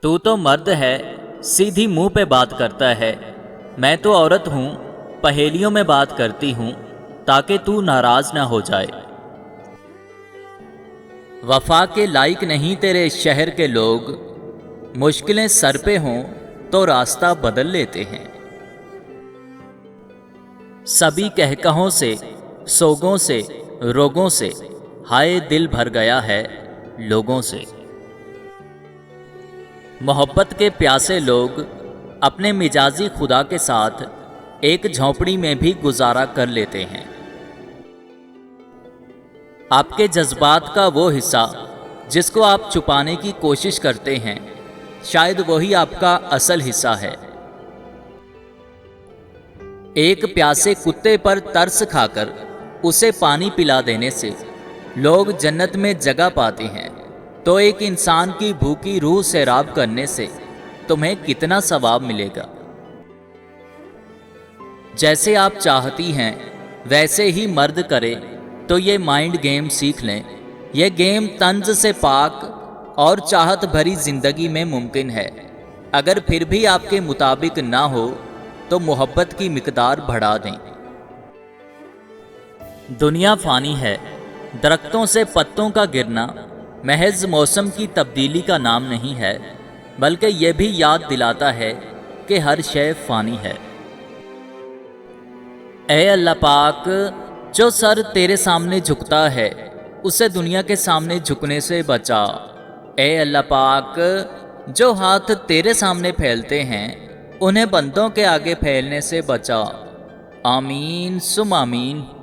تو مرد ہے، سیدھی منہ پہ بات کرتا ہے، میں تو عورت ہوں، پہیلیوں میں بات کرتی ہوں تاکہ تو ناراض نہ ہو جائے۔ وفا کے لائق نہیں تیرے شہر کے لوگ، مشکلیں سر پہ ہوں تو راستہ بدل لیتے ہیں۔ سبھی کہکہوں سے، سوگوں سے، روگوں سے، ہائے دل بھر گیا ہے لوگوں سے۔ محبت کے پیاسے لوگ اپنے مجازی خدا کے ساتھ ایک جھونپڑی میں بھی گزارا کر لیتے ہیں۔ آپ کے جذبات کا وہ حصہ جس کو آپ چھپانے کی کوشش کرتے ہیں، شاید وہی آپ کا اصل حصہ ہے۔ ایک پیاسے کتے پر ترس کھا کر اسے پانی پلا دینے سے لوگ جنت میں جگہ پاتے ہیں، تو ایک انسان کی بھوکی روح سیراب کرنے سے تمہیں کتنا ثواب ملے گا۔ جیسے آپ چاہتی ہیں ویسے ہی مرد کرے تو یہ مائنڈ گیم سیکھ لیں۔ یہ گیم طنز سے پاک اور چاہت بھری زندگی میں ممکن ہے۔ اگر پھر بھی آپ کے مطابق نہ ہو تو محبت کی مقدار بڑھا دیں۔ دنیا فانی ہے، درختوں سے پتوں کا گرنا محض موسم کی تبدیلی کا نام نہیں ہے، بلکہ یہ بھی یاد دلاتا ہے کہ ہر شے فانی ہے۔ اے اللہ پاک، جو سر تیرے سامنے جھکتا ہے اسے دنیا کے سامنے جھکنے سے بچا۔ اے اللہ پاک، جو ہاتھ تیرے سامنے پھیلتے ہیں انہیں بندوں کے آگے پھیلنے سے بچا۔ آمین ثم آمین۔